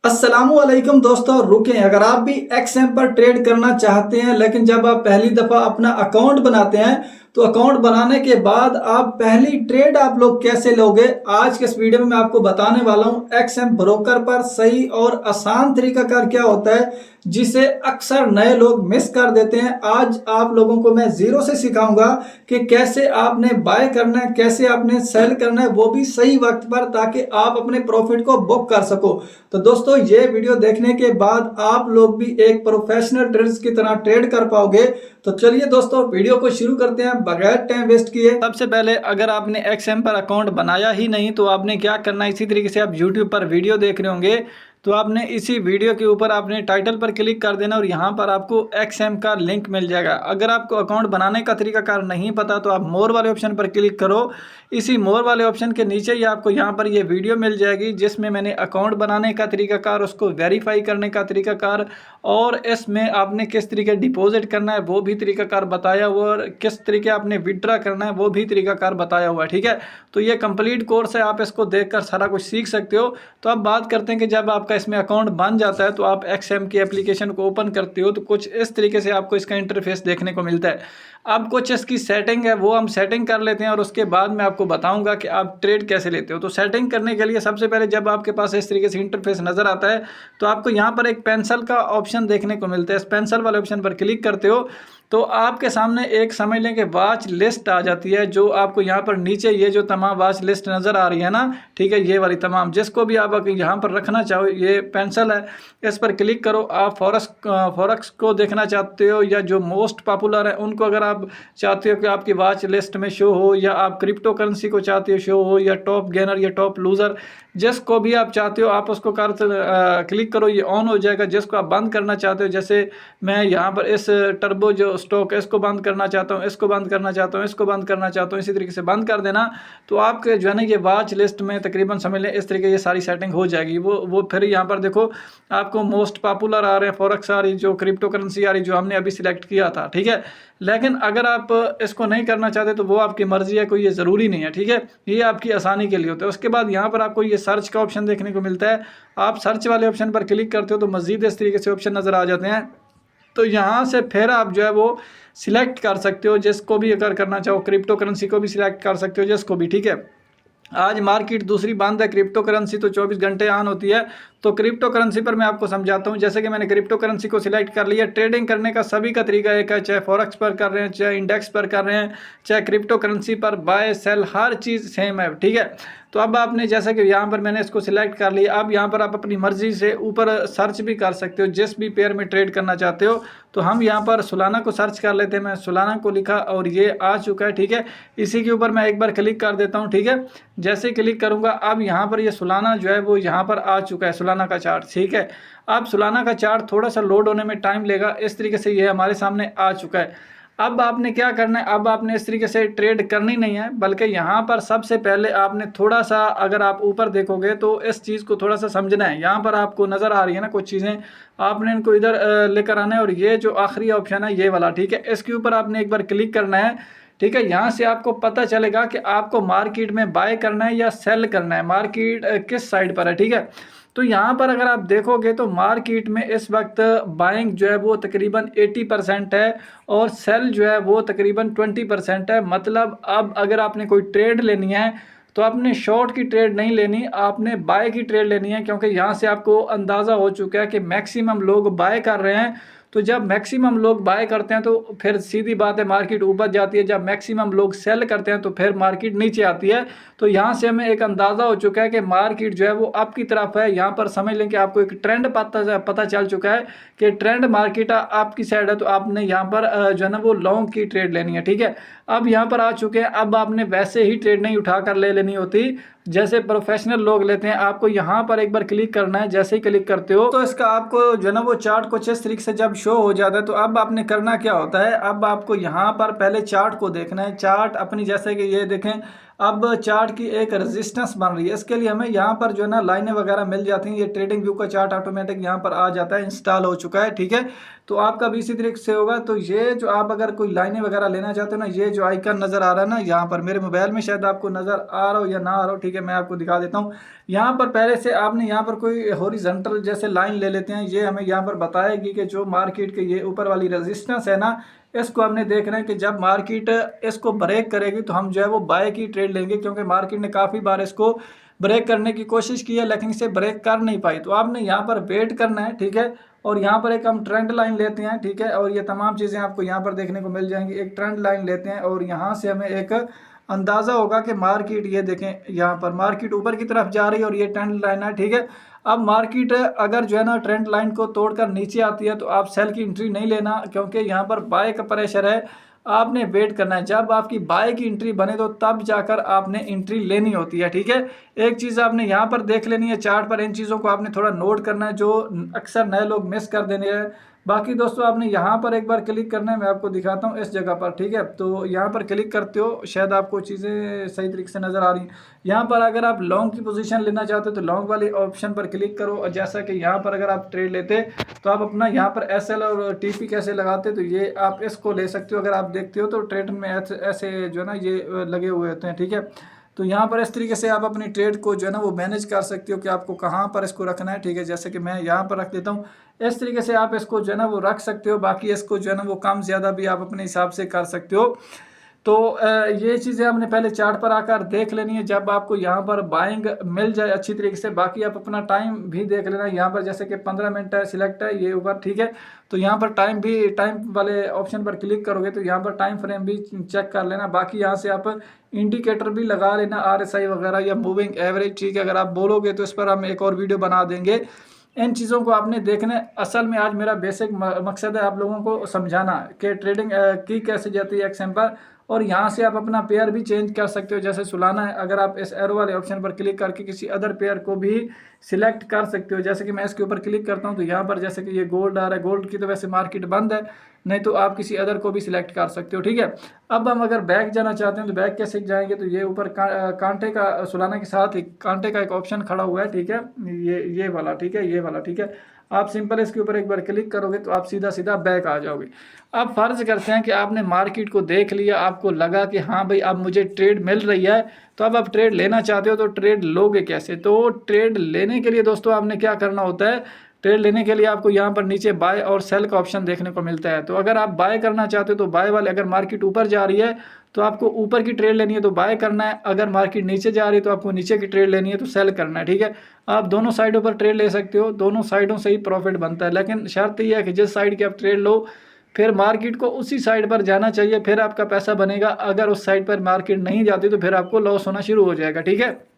अस्सलामुअलैकुम दोस्तों, रुकें। अगर आप भी एक्सएम पर ट्रेड करना चाहते हैं, लेकिन जब आप पहली दफ़ा अपना अकाउंट बनाते हैं तो अकाउंट बनाने के बाद आप पहली ट्रेड आप लोग कैसे लोगे, आज के इस वीडियो में मैं आपको बताने वाला हूं। एक्सएम ब्रोकर पर सही और आसान तरीकाकार क्या होता है जिसे अक्सर नए लोग मिस कर देते हैं। आज आप लोगों को मैं जीरो से सिखाऊंगा कि कैसे आपने बाय करना है, कैसे आपने सेल करना है, वो भी सही वक्त पर, ताकि आप अपने प्रॉफिट को बुक कर सको। तो दोस्तों, ये वीडियो देखने के बाद आप लोग भी एक प्रोफेशनल ट्रेडर्स की तरह ट्रेड कर पाओगे। तो चलिए दोस्तों, वीडियो को शुरू करते हैं बगैर टाइम वेस्ट किए। सबसे पहले अगर आपने एक्सएम पर अकाउंट बनाया ही नहीं तो आपने क्या करना है, इसी तरीके से आप यूट्यूब पर वीडियो देख रहे होंगे तो आपने इसी वीडियो के ऊपर आपने टाइटल पर क्लिक कर देना और यहाँ पर आपको एक्सएम का लिंक मिल जाएगा। अगर आपको अकाउंट बनाने का तरीकाकार नहीं पता तो आप मोर वाले ऑप्शन पर क्लिक करो। इसी मोर वाले ऑप्शन के नीचे ही आपको यहाँ पर ये वीडियो मिल जाएगी जिसमें मैंने अकाउंट बनाने का तरीकाकार, उसको वेरीफाई करने का तरीकाकार और इसमें आपने किस तरीके डिपॉजिट करना है वो भी तरीकाकार बताया हुआ, और किस तरीके आपने विड्रा करना है वो भी तरीकाकार बताया हुआ है। ठीक है, तो ये कंप्लीट कोर्स है, आप इसको देखकर सारा कुछ सीख सकते हो। तो अब बात करते हैं कि जब आपका इसमें अकाउंट बन जाता है तो आप एक्सएम की एप्लीकेशन को ओपन करते हो तो कुछ इस तरीके से आपको इसका इंटरफेस देखने को मिलता है। अब कुछ इसकी सेटिंग है वो हम सेटिंग कर लेते हैं और उसके बाद मैं आपको बताऊंगा कि आप ट्रेड कैसे लेते हो। तो सेटिंग करने के लिए सबसे पहले जब आपके पास इस तरीके से इंटरफेस नजर आता है तो आपको यहाँ पर एक पेंसिल का ऑप्शन देखने को मिलता है। इस पेंसिल वाले ऑप्शन पर क्लिक करते हो तो आपके सामने एक समझ लें कि वॉच लिस्ट आ जाती है, जो आपको यहाँ पर नीचे ये जो तमाम वॉच लिस्ट नज़र आ रही है ना, ठीक है, ये वाली तमाम, जिसको भी आप यहाँ पर रखना चाहो, ये पेंसिल है, इस पर क्लिक करो। आप फॉरेक्स को देखना चाहते हो या जो मोस्ट पॉपुलर है उनको अगर आप चाहते हो कि आपकी वॉच लिस्ट में शो हो, या आप क्रिप्टो करेंसी को चाहते हो शो हो, या टॉप गेनर या टॉप लूज़र, जिसको भी आप चाहते हो आप उसको क्लिक करो, ये ऑन हो जाएगा। जिसको आप बंद करना चाहते हो, जैसे मैं यहाँ पर इस टर्बो जो स्टॉक है इसको बंद करना चाहता हूँ, इसको बंद करना चाहता हूँ, इसको बंद करना चाहता हूँ, इसी तरीके से बंद कर देना। तो आपके जो है ना ये वॉच लिस्ट में तकरीबन समझ लें इस तरीके ये सारी सेटिंग हो जाएगी। वो फिर यहाँ पर देखो आपको मोस्ट पॉपुलर आ रहे हैं, फॉरेक्स आ रही, जो क्रिप्टो करेंसी आ रही, जो हमने अभी सिलेक्ट किया था। ठीक है, लेकिन अगर आप इसको नहीं करना चाहते तो वो आपकी मर्जी है, कोई ये ज़रूरी नहीं है। ठीक है, ये आपकी आसानी के लिए होता है। उसके बाद यहाँ पर आपको ये सर्च का ऑप्शन देखने को मिलता है। आप सर्च वाले ऑप्शन पर क्लिक करते हो तो मज़ीद इस तरीके से ऑप्शन नज़र आ जाते हैं। तो यहाँ से फिर आप जो है वो सिलेक्ट कर सकते हो, जिसको भी अगर करना चाहो, क्रिप्टो करेंसी को भी सिलेक्ट कर सकते हो, जिसको भी। ठीक है, आज मार्केट दूसरी बंद है, क्रिप्टो करेंसी तो 24 घंटे ऑन होती है। तो क्रिप्टो करेंसी पर मैं आपको समझाता हूँ। जैसे कि मैंने क्रिप्टो करेंसी को सिलेक्ट कर लिया, ट्रेडिंग करने का सभी का तरीका एक है, चाहे फॉरेक्स पर कर रहे हैं, चाहे इंडेक्स पर कर रहे हैं, चाहे क्रिप्टो करेंसी पर, बाय सेल हर चीज़ सेम है। ठीक है, तो अब आपने जैसे कि यहाँ पर मैंने इसको सिलेक्ट कर लिया, अब यहाँ पर आप अपनी मर्जी से ऊपर सर्च भी कर सकते हो जिस भी पेयर में ट्रेड करना चाहते हो। तो हम यहाँ पर सोलाना को सर्च कर लेते हैं। मैं सोलाना को लिखा और ये आ चुका है। ठीक है, इसी के ऊपर मैं एक बार क्लिक कर देता हूँ। ठीक है, जैसे क्लिक करूँगा अब यहाँ पर ये सोलाना जो है वो यहाँ पर आ चुका है, सोलाना का चार्ट। ठीक है, अब सोलाना का चार्ट थोड़ा सा लोड होने में टाइम लेगा। इस तरीके से ये हमारे सामने आ चुका है। अब आपने क्या करना है, अब आपने इस तरीके से ट्रेड करनी नहीं है, बल्कि यहाँ पर सबसे पहले आपने थोड़ा सा, अगर आप ऊपर देखोगे तो इस चीज़ को थोड़ा सा समझना है। यहाँ पर आपको नज़र आ रही है ना कुछ चीज़ें, आपने इनको इधर लेकर आना है और ये जो आखिरी ऑप्शन है ये वाला, ठीक है, इसके ऊपर आपने एक बार क्लिक करना है। ठीक है, यहाँ से आपको पता चलेगा कि आपको मार्केट में बाय करना है या सेल करना है, मार्केट किस साइड पर है। ठीक है, तो यहाँ पर अगर आप देखोगे तो मार्केट में इस वक्त बाइंग जो है वो तकरीबन 80% है और सेल जो है वो तकरीबन 20% है। मतलब अब अगर आपने कोई ट्रेड लेनी है तो आपने शॉर्ट की ट्रेड नहीं लेनी, आपने बाय की ट्रेड लेनी है, क्योंकि यहाँ से आपको अंदाज़ा हो चुका है कि मैक्सिमम लोग बाय कर रहे हैं। तो जब मैक्सिमम लोग बाय करते हैं तो फिर सीधी बात है मार्केट ऊपर जाती है, जब मैक्सिमम लोग सेल करते हैं तो फिर मार्केट नीचे आती है। तो यहाँ से हमें एक अंदाज़ा हो चुका है कि मार्केट जो है वो आपकी तरफ है। यहाँ पर समझ लें कि आपको एक ट्रेंड पता चल चुका है कि ट्रेंड मार्केट आपकी साइड है, तो आपने यहाँ पर जो है ना वो लॉन्ग की ट्रेड लेनी है। ठीक है, अब यहाँ पर आ चुके हैं। अब आपने वैसे ही ट्रेड नहीं उठा कर ले लेनी होती जैसे प्रोफेशनल लोग लेते हैं। आपको यहाँ पर एक बार क्लिक करना है, जैसे ही क्लिक करते हो तो इसका आपको जो है ना वो चार्ट कुछ इस तरीके से जब शो हो जाता है। तो अब आपने करना क्या होता है, अब आपको यहाँ पर पहले चार्ट को देखना है। चार्ट अपनी, जैसे कि ये देखें, अब चार्ट की एक रेजिस्टेंस बन रही है। इसके लिए हमें यहाँ पर जो है ना लाइनें वगैरह मिल जाती हैं। ये ट्रेडिंग व्यू का चार्ट ऑटोमेटिक यहाँ पर आ जाता है, इंस्टॉल हो चुका है, ठीक है। तो आपका भी इसी तरीके से होगा। तो ये जो आप अगर कोई लाइनें वगैरह लेना चाहते हो ना, ये जो आइकन नज़र आ रहा है ना यहाँ पर, मेरे मोबाइल में शायद आपको नज़र आ रहा हो या ना आ रहा हो, ठीक है, मैं आपको दिखा देता हूँ। यहाँ पर पहले से आपने यहाँ पर कोई हॉरिजॉन्टल जैसे लाइन ले लेते हैं। ये हमें यहाँ पर बताएगी कि जो मार्केट के ये ऊपर वाली रेजिस्टेंस है ना, इसको हमने देखना है कि जब मार्केट इसको ब्रेक करेगी तो हम जो है वो बाय की ट्रेड लेंगे, क्योंकि मार्केट ने काफ़ी बार इसको ब्रेक करने की कोशिश की है लेकिन इसे ब्रेक कर नहीं पाई। तो आपने यहाँ पर वेट करना है, ठीक है। और यहाँ पर एक हम ट्रेंड लाइन लेते हैं, ठीक है, और ये तमाम चीज़ें आपको यहाँ पर देखने को मिल जाएंगी। एक ट्रेंड लाइन लेते हैं और यहाँ से हमें एक अंदाज़ा होगा कि मार्केट, ये देखें यहाँ पर मार्केट ऊपर की तरफ जा रही है और ये ट्रेंड लाइन है, ठीक है। अब मार्केट अगर जो है ना ट्रेंड लाइन को तोड़कर नीचे आती है तो आप सेल की एंट्री नहीं लेना, क्योंकि यहाँ पर बाय का प्रेशर है। आपने वेट करना है, जब आपकी बाय की एंट्री बने तो तब जाकर आपने एंट्री लेनी होती है, ठीक है। एक चीज़ आपने यहाँ पर देख लेनी है चार्ट पर, इन चीज़ों को आपने थोड़ा नोट करना है जो अक्सर नए लोग मिस कर देने हैं। बाकी दोस्तों आपने यहाँ पर एक बार क्लिक करना है, मैं आपको दिखाता हूँ इस जगह पर, ठीक है। तो यहाँ पर क्लिक करते हो, शायद आपको चीज़ें सही तरीके से नज़र आ रही हैं। यहाँ पर अगर आप लॉन्ग की पोजीशन लेना चाहते हो तो लॉन्ग वाली ऑप्शन पर क्लिक करो। और जैसा कि यहाँ पर अगर आप ट्रेड लेते तो आप अपना यहाँ पर SL और TP कैसे लगाते, तो ये आप इसको ले सकते हो। अगर आप देखते हो तो ट्रेड में ऐसे जो है ना ये लगे हुए होते हैं, ठीक है। तो यहाँ पर इस तरीके से आप अपनी ट्रेड को जो है ना वो मैनेज कर सकते हो कि आपको कहाँ पर इसको रखना है, ठीक है। जैसे कि मैं यहाँ पर रख देता हूँ, इस तरीके से आप इसको जो है ना वो रख सकते हो। बाकी इसको जो है ना वो कम ज़्यादा भी आप अपने हिसाब से कर सकते हो। तो ये चीज़ें हमने पहले चार्ट पर आकर देख लेनी है जब आपको यहाँ पर बाइंग मिल जाए अच्छी तरीके से। बाकी आप अपना टाइम भी देख लेना, यहाँ पर जैसे कि 15 मिनट है, सिलेक्ट है ये ऊपर, ठीक है। तो यहाँ पर टाइम वाले ऑप्शन पर क्लिक करोगे तो यहाँ पर टाइम फ्रेम भी चेक कर लेना। बाकी यहाँ से आप इंडिकेटर भी लगा लेना, RSI वगैरह या मूविंग एवरेज, ठीक है। अगर आप बोलोगे तो इस पर हम एक और वीडियो बना देंगे। इन चीज़ों को आपने देखना है। असल में आज मेरा बेसिक मकसद है आप लोगों को समझाना कि ट्रेडिंग की कैसे जाती है XM पर। और यहाँ से आप अपना पेयर भी चेंज कर सकते हो, जैसे सुलाना है, अगर आप इस एरो वाले ऑप्शन पर क्लिक करके किसी अदर पेयर को भी सिलेक्ट कर सकते हो। जैसे कि मैं इसके ऊपर क्लिक करता हूँ तो यहाँ पर जैसे कि ये गोल्ड आ रहा है, गोल्ड की तो वैसे मार्केट बंद है, नहीं तो आप किसी अदर को भी सिलेक्ट कर सकते हो, ठीक है। अब हम अगर बैक जाना चाहते हैं तो बैक कैसे जाएंगे, तो ये ऊपर कांटे का सुलाना के साथ एक कांटे का एक ऑप्शन खड़ा हुआ है, ठीक है, ये वाला, ठीक है, ये वाला, ठीक है। आप सिंपल इसके ऊपर एक बार क्लिक करोगे तो आप सीधा सीधा बैक आ जाओगे। अब फर्ज करते हैं कि आपने मार्केट को देख लिया, आपको लगा कि हाँ भाई अब मुझे ट्रेड मिल रही है, तो अब आप ट्रेड लेना चाहते हो तो ट्रेड लोगे कैसे। तो ट्रेड लेने के लिए दोस्तों आपने क्या करना होता है, ट्रेड लेने के लिए आपको यहाँ पर नीचे बाय और सेल का ऑप्शन देखने को मिलता है। तो अगर आप बाय करना चाहते हो तो बाय वाले, अगर मार्केट ऊपर जा रही है तो आपको ऊपर की ट्रेड लेनी है तो बाय करना है, अगर मार्केट नीचे जा रही है तो आपको नीचे की ट्रेड लेनी है तो सेल करना है, ठीक है। आप दोनों साइडों पर ट्रेड ले सकते हो, दोनों साइडों से ही प्रॉफिट बनता है, लेकिन शर्त यह है कि जिस साइड की आप ट्रेड लो फिर मार्केट को उसी साइड पर जाना चाहिए, फिर आपका पैसा बनेगा। अगर उस साइड पर मार्केट नहीं जाती तो फिर आपको लॉस होना शुरू हो जाएगा, ठीक है।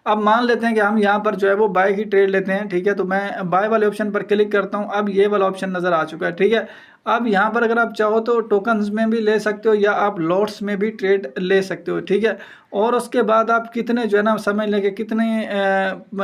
अब मान लेते हैं कि हम यहाँ पर जो है वो बाय की ट्रेड लेते हैं, ठीक है। तो मैं बाय वाले ऑप्शन पर क्लिक करता हूँ, अब ये वाला ऑप्शन नज़र आ चुका है, ठीक है। अब यहाँ पर अगर आप चाहो तो टोकन्स में भी ले सकते हो या आप लॉट्स में भी ट्रेड ले सकते हो, ठीक है। और उसके बाद आप कितने जो है ना समझ लेंगे कितने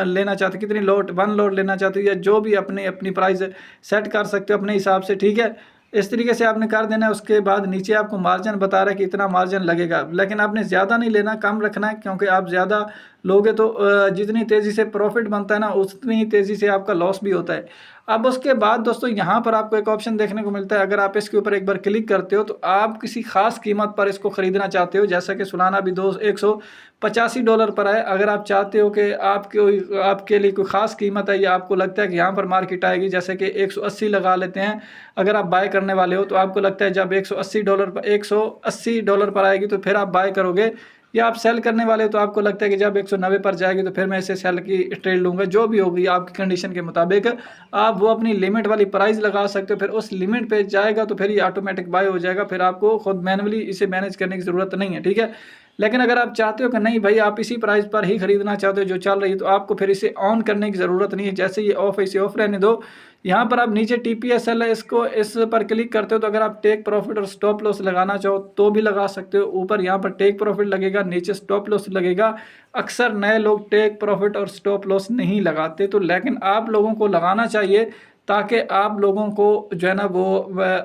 लेना चाहते हो, कितनी लॉट, 1 लॉट लेना चाहते हो या जो भी अपनी प्राइस सेट कर सकते हो अपने हिसाब से, ठीक है। इस तरीके से आपने कर देना है। उसके बाद नीचे आपको मार्जिन बता रहा है कि इतना मार्जिन लगेगा, लेकिन आपने ज़्यादा नहीं लेना, कम रखना है, क्योंकि आप ज़्यादा लोगे तो जितनी तेज़ी से प्रॉफिट बनता है ना उतनी ही तेज़ी से आपका लॉस भी होता है। अब उसके बाद दोस्तों यहाँ पर आपको एक ऑप्शन देखने को मिलता है, अगर आप इसके ऊपर एक बार क्लिक करते हो तो आप किसी खास कीमत पर इसको ख़रीदना चाहते हो, जैसा कि सुलाना भी $185 पर है। अगर आप चाहते हो कि आपके लिए कोई ख़ास कीमत है या आपको लगता है कि यहाँ पर मार्केट आएगी, जैसे कि 180 लगा लेते हैं, अगर आप बाय करने वाले हो तो आपको लगता है जब $180 पर आएगी तो फिर आप बाय करोगे, या आप सेल करने वाले हो तो आपको लगता है कि जब 190 पर जाएगी तो फिर मैं इसे सेल की ट्रेड लूँगा। जो भी होगी आपकी कंडीशन के मुताबिक आप वो अपनी लिमिट वाली प्राइस लगा सकते हो, फिर उस लिमिट पे जाएगा तो फिर ये ऑटोमेटिक बाय हो जाएगा, फिर आपको खुद मैनुअली इसे मैनेज करने की ज़रूरत नहीं है, ठीक है। लेकिन अगर आप चाहते हो कि नहीं भाई आप इसी प्राइस पर ही खरीदना चाहते हो जो चल रही है, तो आपको फिर इसे ऑन करने की ज़रूरत नहीं है। जैसे ये ऑफ है इसे ऑफ रहने दो। यहाँ पर आप नीचे TPSL है, इस पर क्लिक करते हो तो अगर आप टेक प्रॉफिट और स्टॉप लॉस लगाना चाहो तो भी लगा सकते हो। ऊपर यहाँ पर टेक प्रॉफिट लगेगा, नीचे स्टॉप लॉस लगेगा। अक्सर नए लोग टेक प्रॉफिट और स्टॉप लॉस नहीं लगाते, तो लेकिन आप लोगों को लगाना चाहिए ताकि आप लोगों को जो है ना वो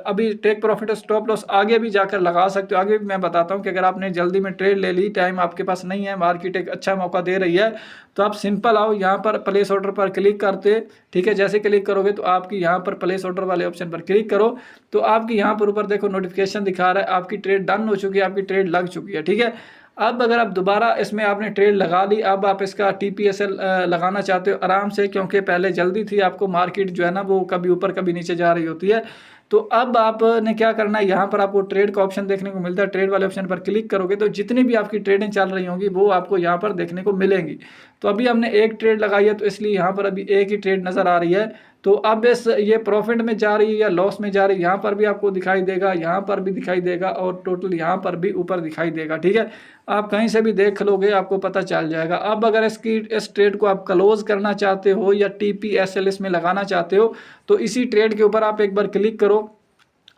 अभी टेक प्रॉफिट और स्टॉप लॉस आगे भी जाकर लगा सकते हो। आगे भी मैं बताता हूँ कि अगर आपने जल्दी में ट्रेड ले ली, टाइम आपके पास नहीं है, मार्केट एक अच्छा मौका दे रही है, तो आप सिंपल आओ यहाँ पर प्लेस ऑर्डर पर क्लिक करते, ठीक है। जैसे क्लिक करोगे तो आपकी यहाँ पर प्लेस ऑर्डर वाले ऑप्शन पर क्लिक करो तो आपकी यहाँ पर ऊपर देखो नोटिफिकेशन दिखा रहा है आपकी ट्रेड डन हो चुकी है, आपकी ट्रेड लग चुकी है, ठीक है। अब अगर आप दोबारा इसमें आपने ट्रेड लगा ली, अब आप इसका TPSL लगाना चाहते हो आराम से, क्योंकि पहले जल्दी थी आपको, मार्केट जो है ना वो कभी ऊपर कभी नीचे जा रही होती है। तो अब आपने क्या करना है, यहाँ पर आपको ट्रेड का ऑप्शन देखने को मिलता है, ट्रेड वाले ऑप्शन पर क्लिक करोगे तो जितनी भी आपकी ट्रेडिंग चल रही होंगी वो आपको यहाँ पर देखने को मिलेंगी। तो अभी हमने एक ट्रेड लगाई है तो इसलिए यहाँ पर अभी एक ही ट्रेड नज़र आ रही है। तो अब इस ये प्रॉफिट में जा रही है या लॉस में जा रही है, यहाँ पर भी आपको दिखाई देगा, यहाँ पर भी दिखाई देगा और टोटल यहाँ पर भी ऊपर दिखाई देगा, ठीक है। आप कहीं से भी देख लोगे आपको पता चल जाएगा। अब अगर इस ट्रेड को आप क्लोज करना चाहते हो या TPSL इसमें लगाना चाहते हो तो इसी ट्रेड के ऊपर आप एक बार क्लिक करो।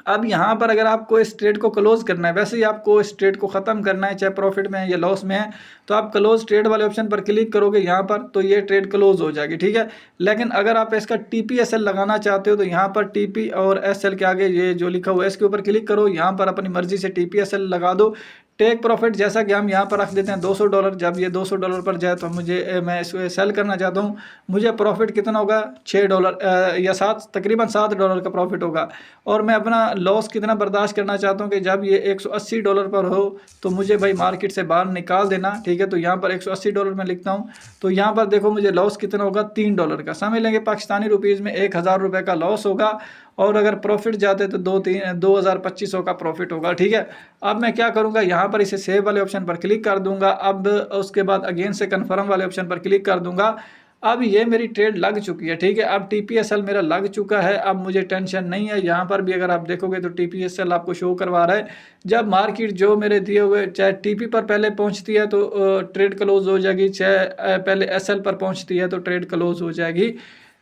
अब यहाँ पर अगर आपको इस ट्रेड को क्लोज करना है, वैसे ही आपको इस ट्रेड को ख़त्म करना है, चाहे प्रॉफिट में है या लॉस में है, तो आप क्लोज ट्रेड वाले ऑप्शन पर क्लिक करोगे यहाँ पर तो ये ट्रेड क्लोज हो जाएगी, ठीक है। लेकिन अगर आप इसका TPSL लगाना चाहते हो तो यहाँ पर TP और SL के आगे ये जो लिखा हुआ है इसके ऊपर क्लिक करो, यहाँ पर अपनी मर्जी से TPSL लगा दो। टेक प्रॉफिट जैसा कि हम यहाँ पर रख देते हैं $200, जब ये $200 पर जाए तो मैं इसको सेल करना चाहता हूँ, मुझे प्रॉफिट कितना होगा, $6 या तकरीबन $7 का प्रॉफिट होगा। और मैं अपना लॉस कितना बर्दाश्त करना चाहता हूँ कि जब ये $180 पर हो तो मुझे भाई मार्केट से बाहर निकाल देना, ठीक है। तो यहाँ पर $180 में लिखता हूँ, तो यहाँ पर देखो मुझे लॉस कितना होगा, $3 का, समझ लेंगे पाकिस्तानी रुपीज़ में 1000 रुपये का लॉस होगा। और अगर प्रॉफिट जाते तो 2250 का प्रॉफिट होगा, ठीक है। अब मैं क्या करूँगा, यहाँ पर इसे सेव वाले ऑप्शन पर क्लिक कर दूंगा। अब उसके बाद अगेन से कन्फर्म वाले ऑप्शन पर क्लिक कर दूंगा। अब ये मेरी ट्रेड लग चुकी है, ठीक है। अब TPSL मेरा लग चुका है, अब मुझे टेंशन नहीं है। यहाँ पर भी अगर आप देखोगे तो TPSL आपको शो करवा रहा है। जब मार्केट जो मेरे दिए हुए चाहे TP पर पहले पहुँचती है तो ट्रेड क्लोज हो जाएगी, चाहे पहले SL पर पहुँचती है तो ट्रेड क्लोज हो जाएगी।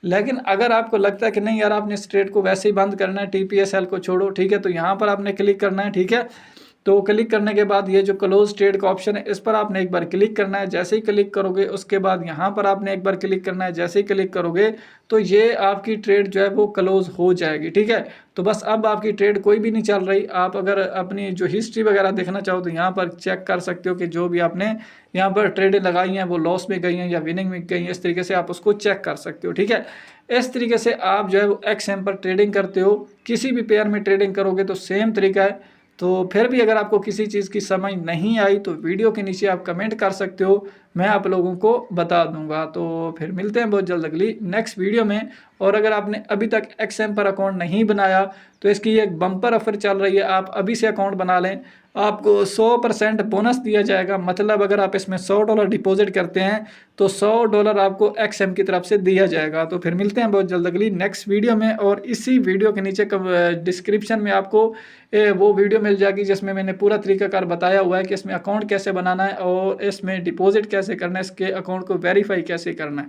लेकिन अगर आपको लगता है कि नहीं यार आपने इस ट्रेड को वैसे ही बंद करना है, TPSL को छोड़ो, ठीक है, तो यहाँ पर आपने क्लिक करना है, ठीक है। तो क्लिक करने के बाद ये जो क्लोज ट्रेड का ऑप्शन है इस पर आपने एक बार क्लिक करना है। जैसे ही क्लिक करोगे उसके बाद यहाँ पर आपने एक बार क्लिक करना है। जैसे ही क्लिक करोगे तो ये आपकी ट्रेड जो है वो क्लोज हो जाएगी, ठीक है। तो बस अब आपकी ट्रेड कोई भी नहीं चल रही। आप अगर अपनी जो हिस्ट्री वगैरह देखना चाहो तो यहाँ पर चेक कर सकते हो कि जो भी आपने यहाँ पर ट्रेडें लगाई हैं वो लॉस में गई हैं या विनिंग में गई हैं, इस तरीके से आप उसको चेक कर सकते हो, ठीक है। इस तरीके से आप जो है वो XM पर ट्रेडिंग करते हो। किसी भी पेयर में ट्रेडिंग करोगे तो सेम तरीका है। तो फिर भी अगर आपको किसी चीज़ की समझ नहीं आई तो वीडियो के नीचे आप कमेंट कर सकते हो, मैं आप लोगों को बता दूंगा। तो फिर मिलते हैं बहुत जल्द अगली नेक्स्ट वीडियो में। और अगर आपने अभी तक XM पर अकाउंट नहीं बनाया तो इसकी एक बम्पर ऑफर चल रही है, आप अभी से अकाउंट बना लें, आपको 100% बोनस दिया जाएगा। मतलब अगर आप इसमें $100 डिपॉजिट करते हैं तो $100 आपको XM की तरफ से दिया जाएगा। तो फिर मिलते हैं बहुत जल्द अगली नेक्स्ट वीडियो में। और इसी वीडियो के नीचे डिस्क्रिप्शन में आपको वो वीडियो मिल जाएगी जिसमें मैंने पूरा तरीकाकार बताया हुआ है कि इसमें अकाउंट कैसे बनाना है और इसमें डिपॉजिट कैसे करना है, इसके अकाउंट को वेरीफाई कैसे करना है।